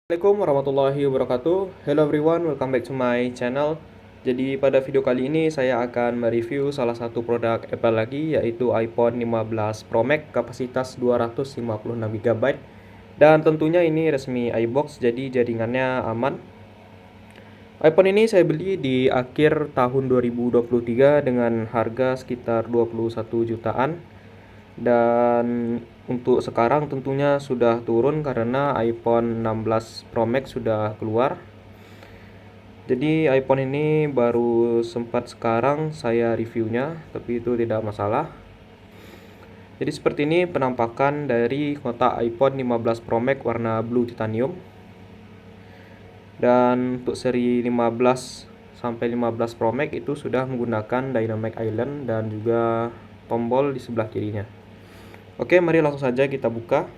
Assalamualaikum warahmatullahi wabarakatuh. Hello everyone, welcome back to my channel. Jadi pada video kali ini saya akan mereview salah satu produk Apple lagi, yaitu iPhone 15 Pro Max kapasitas 256 GB. Dan tentunya ini resmi iBox, jadi jaringannya aman. iPhone ini saya beli di akhir tahun 2023 dengan harga sekitar 21 jutaan. Dan untuk sekarang tentunya sudah turun karena iPhone 16 Pro Max sudah keluar. Jadi iPhone ini baru sempat sekarang saya reviewnya, tapi itu tidak masalah. Jadi seperti ini penampakan dari kotak iPhone 15 Pro Max warna blue titanium. Dan untuk seri 15 sampai 15 Pro Max itu sudah menggunakan Dynamic Island dan juga tombol di sebelah kirinya. Oke, mari langsung saja kita buka.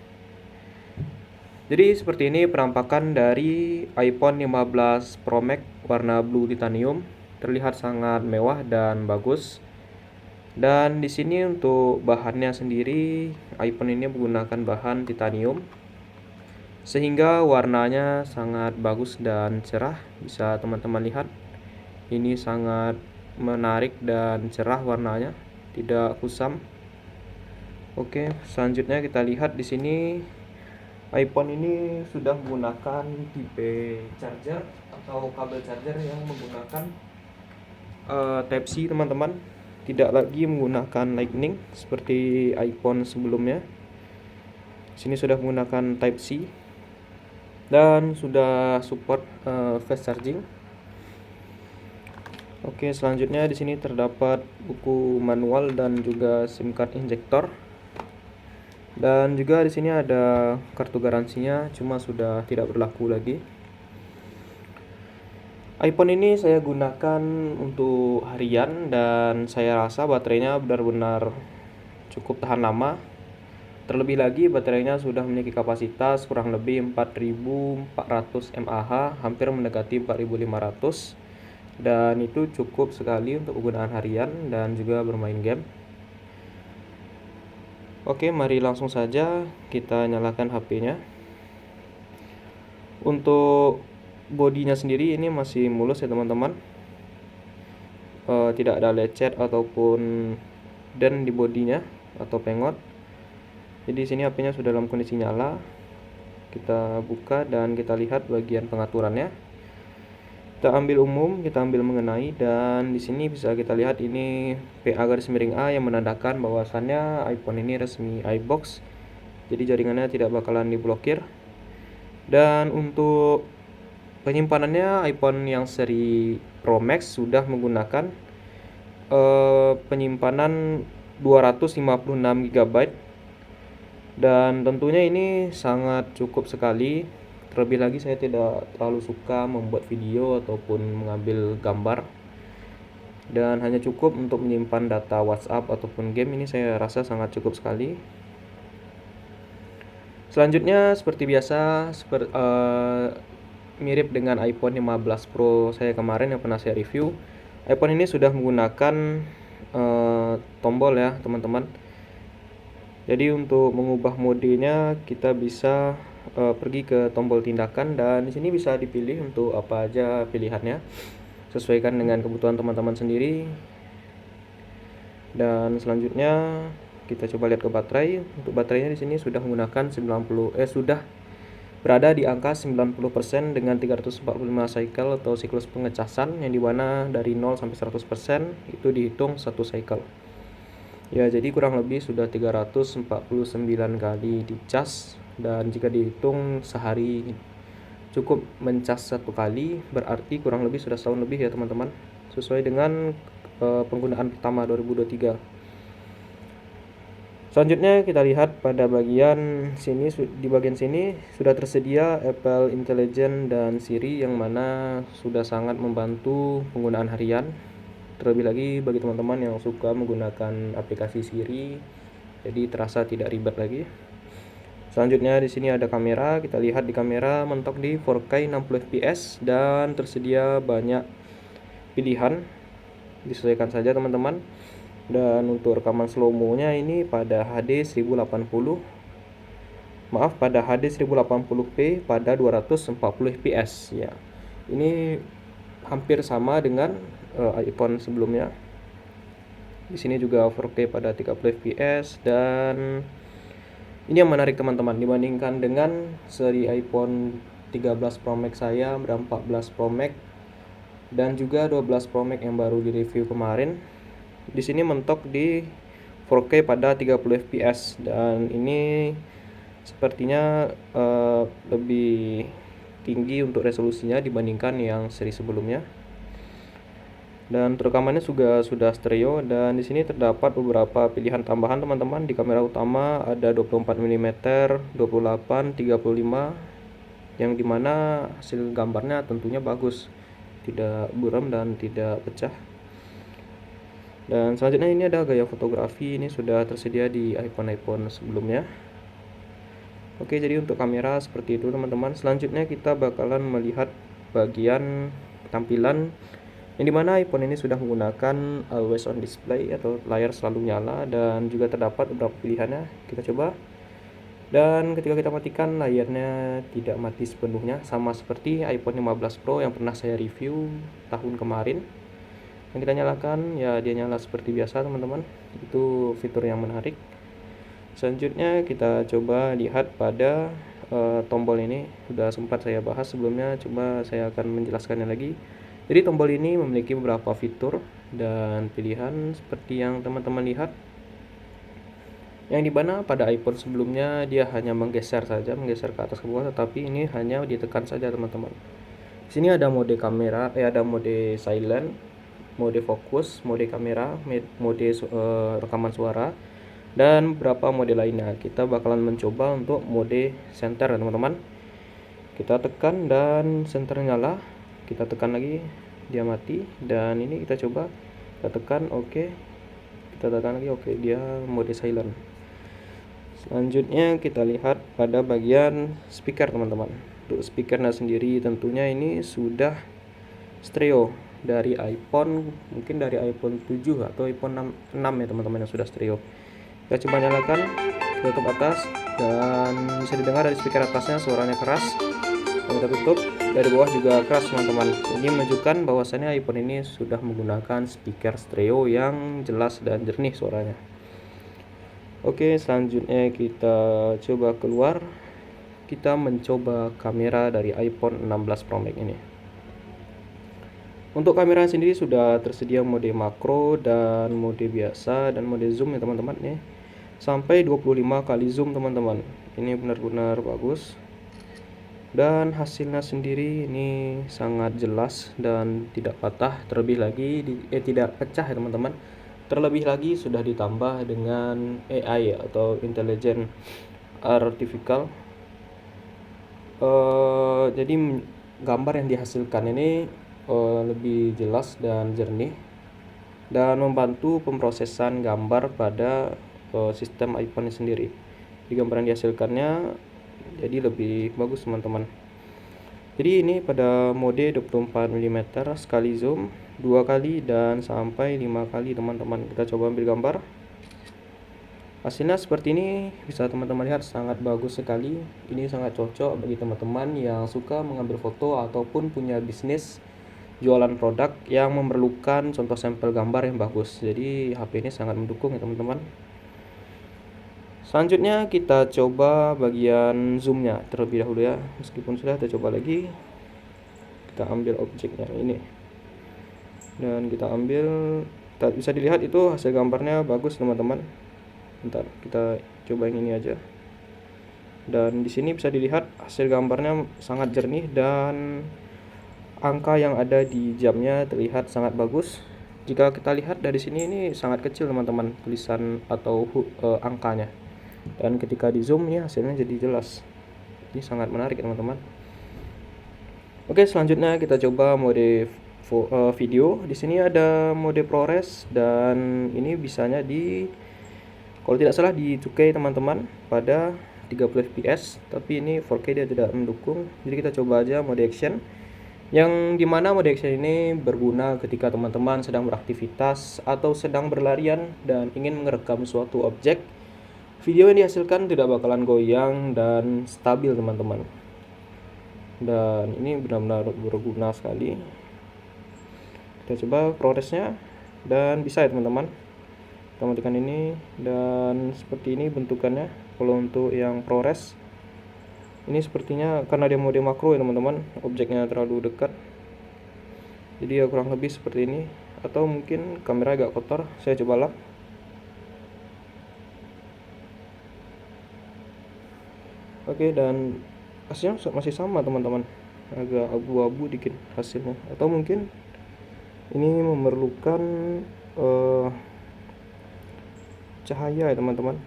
Jadi seperti ini penampakan dari iPhone 15 Pro Max warna blue titanium. Terlihat sangat mewah dan bagus. Dan di sini untuk bahannya sendiri, iPhone ini menggunakan bahan titanium, sehingga warnanya sangat bagus dan cerah. Bisa teman-teman lihat, ini sangat menarik dan cerah warnanya, tidak kusam. Oke, selanjutnya kita lihat di sini iPhone ini sudah menggunakan tipe charger atau kabel charger yang menggunakan Type-C, teman-teman. Tidak lagi menggunakan Lightning seperti iPhone sebelumnya. Sini sudah menggunakan Type-C dan sudah support fast charging. Oke, selanjutnya di sini terdapat buku manual dan juga SIM card injector. Dan juga di sini ada kartu garansinya, cuma sudah tidak berlaku lagi. iPhone ini saya gunakan untuk harian dan saya rasa baterainya benar-benar cukup tahan lama. Terlebih lagi baterainya sudah memiliki kapasitas kurang lebih 4400 mAh, hampir mendekati 4500. Dan itu cukup sekali untuk penggunaan harian dan juga bermain game. Oke, mari langsung saja kita nyalakan HP-nya. Untuk bodinya sendiri ini masih mulus ya teman-teman. Tidak ada lecet ataupun dent di bodinya atau pengot. Jadi sini HP-nya sudah dalam kondisi nyala. Kita buka dan kita lihat bagian pengaturannya. Kita ambil umum, kita ambil mengenai, dan di sini bisa kita lihat ini PA garis miring A yang menandakan bahwasannya iPhone ini resmi iBox. Jadi jaringannya tidak bakalan diblokir. Dan untuk penyimpanannya iPhone yang seri Pro Max sudah menggunakan penyimpanan 256 GB. Dan tentunya ini sangat cukup sekali. Terlebih lagi saya tidak terlalu suka membuat video ataupun mengambil gambar, dan hanya cukup untuk menyimpan data WhatsApp ataupun game. Ini saya rasa sangat cukup sekali. Selanjutnya seperti biasa, mirip dengan iPhone 15 Pro saya kemarin yang pernah saya review, iPhone ini sudah menggunakan tombol ya teman-teman. Jadi untuk mengubah modenya kita bisa pergi ke tombol tindakan, dan di sini bisa dipilih untuk apa aja pilihannya, sesuaikan dengan kebutuhan teman-teman sendiri. Dan selanjutnya kita coba lihat ke baterai. Untuk baterainya di sini sudah menggunakan sudah berada di angka 90% dengan 345 cycle atau siklus pengecasan, yang dimana dari 0 sampai 100% itu dihitung satu cycle. Ya, jadi kurang lebih sudah 349 kali dicas, dan jika dihitung sehari cukup mencas satu kali, berarti kurang lebih sudah setahun lebih ya teman-teman, sesuai dengan penggunaan pertama 2023. Selanjutnya kita lihat pada bagian sini, di bagian sini sudah tersedia Apple Intelligence dan Siri, yang mana sudah sangat membantu penggunaan harian. Terlebih lagi bagi teman-teman yang suka menggunakan aplikasi Siri, jadi terasa tidak ribet lagi. Selanjutnya di sini ada kamera. Kita lihat di kamera mentok di 4K 60 fps dan tersedia banyak pilihan, disesuaikan saja teman-teman. Dan untuk rekaman slow mo-nya ini pada HD 1080. maaf, pada HD 1080p pada 240 fps ya. Ini hampir sama dengan iPhone sebelumnya. Di sini juga 4K pada 30 fps, dan ini yang menarik teman-teman dibandingkan dengan seri iPhone 13 Pro Max saya, dan 14 Pro Max dan juga 12 Pro Max yang baru di review kemarin. Di sini mentok di 4K pada 30 fps, dan ini sepertinya lebih tinggi untuk resolusinya dibandingkan yang seri sebelumnya. Dan rekamannya juga sudah stereo, dan di sini terdapat beberapa pilihan tambahan teman-teman. Di kamera utama ada 24 mm, 28, 35, yang dimana hasil gambarnya tentunya bagus, tidak buram dan tidak pecah. Dan selanjutnya ini ada gaya fotografi, ini sudah tersedia di iPhone sebelumnya. Oke, jadi untuk kamera seperti itu teman-teman. Selanjutnya kita bakalan melihat bagian tampilan, yang dimana iPhone ini sudah menggunakan always on display atau layar selalu nyala, dan juga terdapat beberapa pilihannya. Kita coba, dan ketika kita matikan, layarnya tidak mati sepenuhnya, sama seperti iPhone 15 Pro yang pernah saya review tahun kemarin. Yang kita nyalakan ya dia nyala seperti biasa teman-teman. Itu fitur yang menarik. Selanjutnya kita coba lihat pada tombol ini, sudah sempat saya bahas sebelumnya, coba saya akan menjelaskannya lagi. Jadi tombol ini memiliki beberapa fitur dan pilihan seperti yang teman-teman lihat, yang dimana pada iPhone sebelumnya dia hanya menggeser saja, menggeser ke atas ke bawah, tetapi ini hanya ditekan saja teman-teman. Di sini ada mode kamera, ada mode silent, mode fokus, mode kamera, mode rekaman suara, dan beberapa mode lainnya. Kita bakalan mencoba untuk mode center teman-teman. Kita tekan dan center nyala, kita tekan lagi dia mati, dan ini kita coba, kita tekan oke, kita tekan lagi oke, dia mode silent. Selanjutnya kita lihat pada bagian speaker teman-teman. Untuk speakernya sendiri tentunya ini sudah stereo dari iPhone, mungkin dari iPhone 7 atau iPhone 6 ya teman-teman, yang sudah stereo. Kita coba nyalakan, tutup atas, dan bisa didengar dari speaker atasnya suaranya keras. Kalau kita tutup, dari bawah juga keras teman-teman. Ini menunjukkan bahwasannya iPhone ini sudah menggunakan speaker stereo yang jelas dan jernih suaranya. Oke, selanjutnya kita coba keluar. Kita mencoba kamera dari iPhone 16 Pro Max ini. Untuk kamera sendiri sudah tersedia mode makro dan mode biasa dan mode zoom ya teman-teman ya. Sampai 25 kali zoom teman-teman. Ini benar-benar bagus. Dan hasilnya sendiri ini sangat jelas dan tidak patah, terlebih lagi tidak pecah ya teman-teman. Terlebih lagi sudah ditambah dengan AI atau intelligent artificial. Jadi gambar yang dihasilkan ini lebih jelas dan jernih, dan membantu pemrosesan gambar pada sistem iPhone sendiri. Di gambar yang dihasilkannya jadi lebih bagus teman-teman. Jadi ini pada mode 24 mm sekali zoom, 2 kali, dan sampai 5 kali teman-teman. Kita coba ambil gambar. Hasilnya seperti ini, bisa teman-teman lihat sangat bagus sekali. Ini sangat cocok bagi teman-teman yang suka mengambil foto ataupun punya bisnis jualan produk yang memerlukan contoh sampel gambar yang bagus. Jadi HP ini sangat mendukung ya teman-teman. Selanjutnya kita coba bagian zoomnya terlebih dahulu ya. Meskipun sudah kita coba lagi, kita ambil objeknya ini, dan kita ambil, bisa dilihat itu hasil gambarnya bagus teman-teman. Bentar, kita coba yang ini aja. Dan di sini bisa dilihat hasil gambarnya sangat jernih, dan angka yang ada di jamnya terlihat sangat bagus. Jika kita lihat dari sini, ini sangat kecil teman-teman tulisan atau angkanya. Dan ketika di zoom ya hasilnya jadi jelas. Ini sangat menarik teman-teman. Oke, selanjutnya kita coba mode video. Di sini ada mode ProRes, dan ini bisanya kalau tidak salah di 2K teman-teman pada 30 fps, tapi ini 4K dia tidak mendukung. Jadi kita coba aja mode action, yang dimana mode action ini berguna ketika teman-teman sedang beraktivitas atau sedang berlarian dan ingin merekam suatu objek Video yang dihasilkan tidak bakalan goyang dan stabil teman-teman. Dan ini benar-benar berguna sekali. Kita coba prosesnya dan bisa ya teman-teman. Kita matikan ini dan seperti ini bentukannya. Kalau untuk yang ProRes ini sepertinya karena dia mode makro ya teman-teman, objeknya terlalu dekat. Jadi ya kurang lebih seperti ini. Atau mungkin kamera agak kotor, saya coba lap. Oke, dan hasilnya masih sama teman-teman, agak abu-abu dikit hasilnya. Atau mungkin ini memerlukan cahaya ya teman-teman.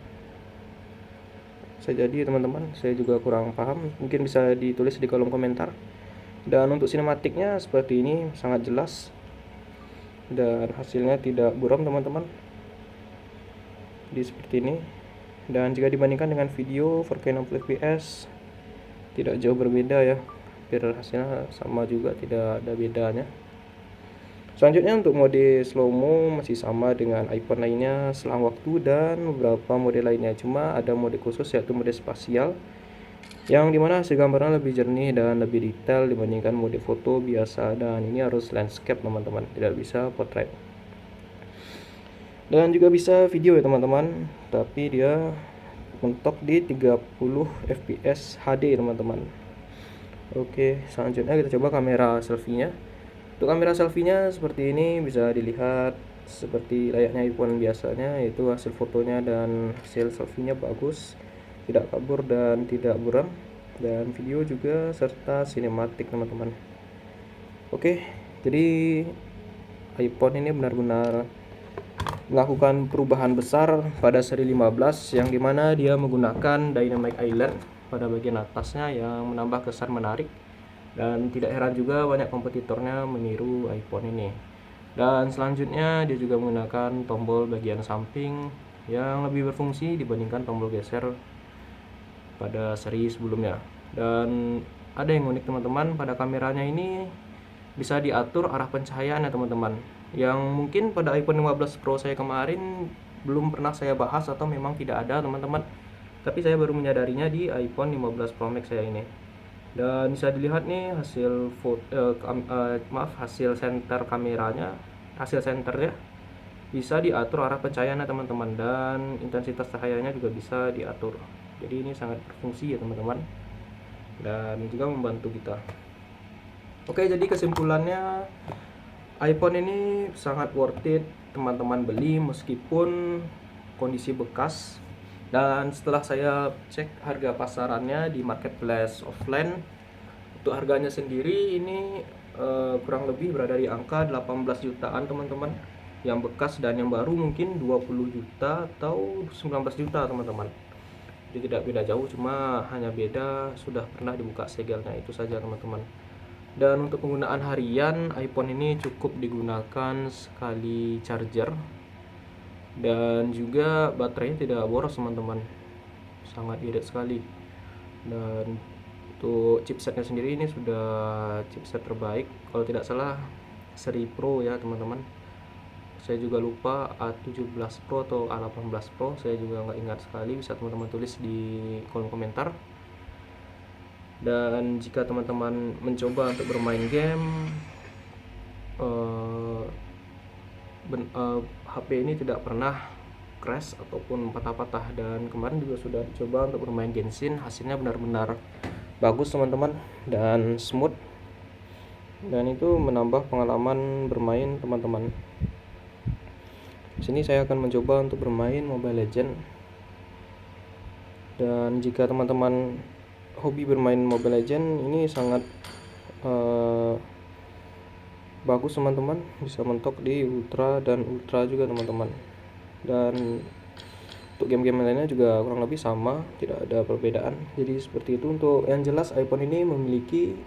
Saya jadi teman-teman, saya juga kurang paham, mungkin bisa ditulis di kolom komentar. Dan untuk sinematiknya seperti ini, sangat jelas dan hasilnya tidak buram teman-teman. Jadi seperti ini. Dan jika dibandingkan dengan video 4K 60 fps tidak jauh berbeda ya, hampir hasilnya sama juga, tidak ada bedanya. Selanjutnya untuk mode slow-mo masih sama dengan iPhone lainnya selang waktu dan beberapa mode lainnya, cuma ada mode khusus yaitu mode spasial yang dimana hasil gambarnya lebih jernih dan lebih detail dibandingkan mode foto biasa, dan ini harus landscape teman-teman, tidak bisa portrait. Dan juga bisa video ya teman-teman, tapi dia mentok di 30 fps HD teman-teman. Oke, selanjutnya kita coba kamera selfie-nya. Untuk kamera selfie-nya seperti ini, bisa dilihat seperti layaknya iPhone biasanya, yaitu hasil fotonya dan hasil selfie-nya bagus, tidak kabur dan tidak buram, dan video juga serta sinematik teman-teman. Oke, jadi iPhone ini benar-benar melakukan perubahan besar pada seri 15 yang dimana dia menggunakan Dynamic Island pada bagian atasnya yang menambah kesan menarik, dan tidak heran juga banyak kompetitornya meniru iPhone ini. Dan selanjutnya dia juga menggunakan tombol bagian samping yang lebih berfungsi dibandingkan tombol geser pada seri sebelumnya. Dan ada yang unik teman-teman, pada kameranya ini bisa diatur arah pencahayaan ya teman-teman, yang mungkin pada iPhone 15 Pro saya kemarin belum pernah saya bahas atau memang tidak ada teman-teman, tapi saya baru menyadarinya di iPhone 15 Pro Max saya ini. Dan bisa dilihat nih hasil hasil center kameranya, hasil senternya bisa diatur arah pencahayaannya teman-teman, dan intensitas cahayanya juga bisa diatur. Jadi ini sangat berfungsi ya teman-teman, dan juga membantu kita. Oke, jadi kesimpulannya iPhone ini sangat worth it teman-teman beli meskipun kondisi bekas. Dan setelah saya cek harga pasarannya di marketplace offline, untuk harganya sendiri ini kurang lebih berada di angka 18 jutaan teman-teman, yang bekas, dan yang baru mungkin 20 juta atau 19 juta teman-teman. Jadi tidak beda jauh, cuma hanya beda sudah pernah dibuka segelnya, itu saja teman-teman. Dan untuk penggunaan harian, iPhone ini cukup digunakan sekali charger, dan juga baterainya tidak boros teman-teman, sangat irit sekali. Dan untuk chipsetnya sendiri ini sudah chipset terbaik, kalau tidak salah seri Pro ya teman-teman. Saya juga lupa A17 Pro atau A18 Pro, saya juga nggak ingat sekali, bisa teman-teman tulis di kolom komentar. Dan jika teman-teman mencoba untuk bermain game, HP ini tidak pernah crash ataupun patah-patah. Dan kemarin juga sudah dicoba untuk bermain Genshin, hasilnya benar-benar bagus teman-teman dan smooth, dan itu menambah pengalaman bermain teman-teman. Di sini saya akan mencoba untuk bermain Mobile Legends. Dan jika teman-teman hobi bermain Mobile Legends, ini sangat bagus teman-teman, bisa mentok di ultra dan ultra juga teman-teman. Dan untuk game-game lainnya juga kurang lebih sama, tidak ada perbedaan. Jadi seperti itu. Untuk yang jelas iPhone ini memiliki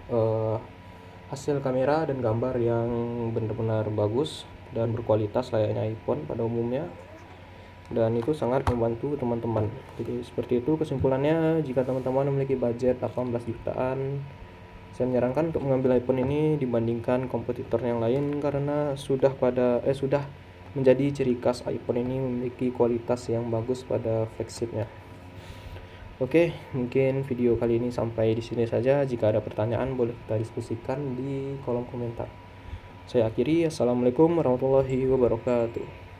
hasil kamera dan gambar yang benar-benar bagus dan berkualitas layaknya iPhone pada umumnya, dan itu sangat membantu teman-teman. Jadi seperti itu kesimpulannya, jika teman-teman memiliki budget 18 jutaan, saya menyarankan untuk mengambil iPhone ini dibandingkan kompetitor yang lain, karena sudah menjadi ciri khas iPhone ini memiliki kualitas yang bagus pada flagshipnya. Oke, mungkin video kali ini sampai di sini saja. Jika ada pertanyaan boleh kita diskusikan di kolom komentar. Saya akhiri. Assalamualaikum warahmatullahi wabarakatuh.